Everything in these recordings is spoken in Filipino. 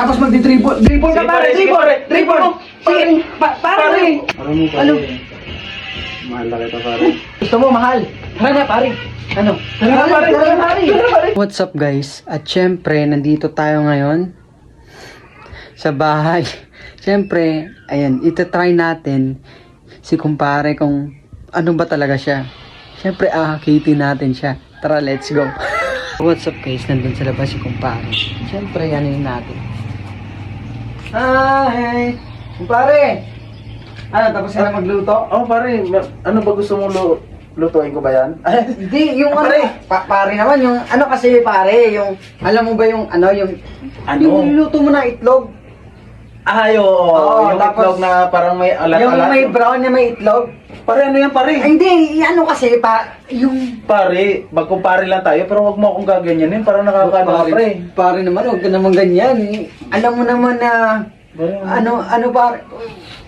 Tapos magdi-dribble. Dribble ka pare, dribble. Dribble. Sige, pare. Ano? Mahal na kita pare. Gusto mo, mahal? Tara na, pare. Ano? Tara na, pare. What's up guys? At syempre, nandito tayo ngayon sa bahay. Syempre, ayan, itatry natin si kumpare kung ano ba talaga siya. Syempre, akitin natin siya. Tara, let's go. What's up guys? Nandun sa labas si kumpare. Syempre, ano yun natin. Hi! Kumpare! Ano, tapos ka na magluto? Oh pare, ano ba gusto mong lutuin ko ba yan? Hindi, yung Pare! pare naman, yung ano kasi pare, yung, alam mo ba yung ano, yung, Ano? yung luto mo na itlog? Oo, yung tapos- itlog na parang may alat-alat. Yung may brown na may itlog? Pare, ano yan pare? Ay, hindi, ano kasi, yung, Pare, magkumpare lang tayo, pero wag mo akong gaganyanin, parang nakakano pre. pare naman, huwag ka naman ganyan. Alam mo naman na, ano pare,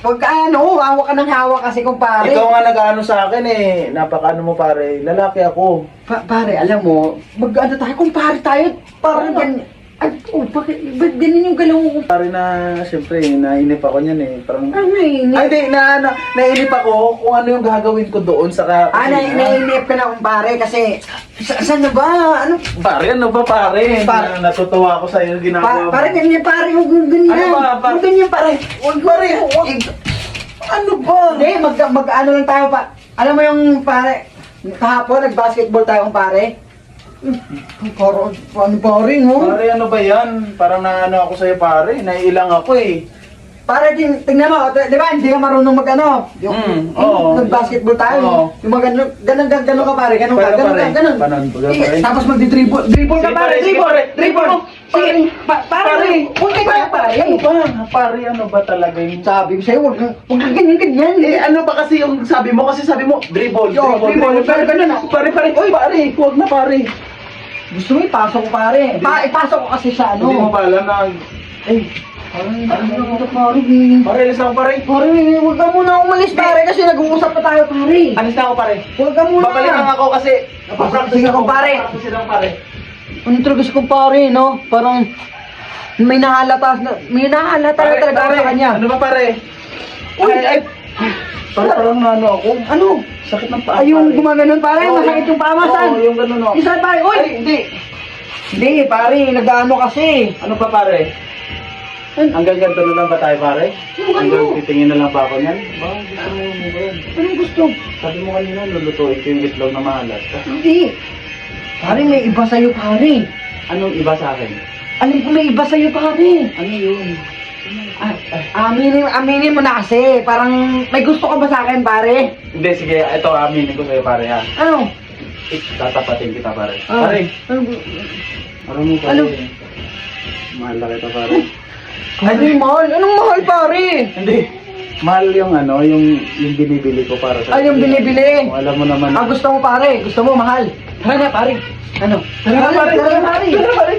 huwag ka hawak ka ng hawak kasi kumpare. Ikaw nga nag-ano sa akin eh, napaka-ano mo pare, lalaki ako. Pare, alam mo, mag-ano tayo, kumpare tayo, parang ganyan. Ay, bakit ganyan yung galaw ko? Pare na, siyempre, nainip ako niyan eh, parang... Ay, naiinip. Ay, di, nainip ako kung ano yung gagawin ko doon sa Naiinip ka na kumpare kasi, saan na ba? Ano? Pare, ano ba pare? Natutuwa ako sa iyo ginagawa mo. Pare, ganyan pare, huwag ganyan. Ano ba, pare? Huwag ganyan pare. Huwag pare, huwag. Ano ba? Hindi, mag-ano lang tayo pa. Alam mo yung pare, kahapon nag-basketball tayo pare. Parang, ano pare, no? Pare, ano ba yan? Parang naano ako sa'yo pare, naiilang ako eh. Pare, tingnan mo, di ba, hindi ka marunong mag-ano? oo. Nag-basketball tayo. Oo. Yung mga ganun ka pare, ganun ka. Panon ba Sige, pare? tapos magdi-dribble. Dribble ka Sige, pare, sige, dribble. pare. Dribble. Sige, pare. Huwag ka kaya pare. Ano ba? Pare, ano ba talaga yung... Sabi ko sa'yo, huwag ka ganyan. Eh, ano ba kasi yung sabi mo? Kasi sabi mo, dribble, Yo, dribble. Pare, pare, uy, pare, huwag na pare. Gusto mo ipasok ko pare. Ipasok ko kasi sa Hindi mo ano. pala na... Eh, pare, alis na ako pare. Pare, huwag ka muna umalis pare kasi nag-uusap pa tayo pare. Alis na ako pare. Huwag ka muna. Babalik lang ako kasi... Sige ako, pare. Practice lang pare. Ano talaga si kumpare, no? Parang may nahalata na talaga ako sa kanya. Ano ba pare? Uy, Ay, parang ano ako. Ano? Sakit ng paa. Ay, yung pare. gumaganon pare, Oo, masakit yung pamasan. Oo, yung ganun o. Isa pare, uy! Ay, hindi. Hindi, pare, nag-ano kasi. Ano pa pare? Hanggang ganito na lang ba tayo pare? Yung Hanggang ano? titingin na lang ba ako niyan? Ba, gusto mo yung ba yan? Anong gusto? Sabi mo kanina, lulutuin ko yung itlog na mahalas. Hindi. Pare, may iba sa'yo pare. Anong iba sa akin? Alam ko may iba sa'yo pare. Ano yun? Aminin mo na kasi. Parang may gusto ka ba sa akin pare? Hindi, sige, ito aminin ko sa'yo pare ha. Ano? Tatapatin kita pare. Ah, Pare, Ano? ano mo pare? Ano? Mahal na kita pare. Anong mahal? Anong mahal pare? Hindi. Mahal yung ano, yung binibili ko para sa... Ay, yung binibili. Kung alam mo naman. Gusto mo pare? Gusto mo mahal? Tara na pare. Ano? Tara na pare. Tara na pare.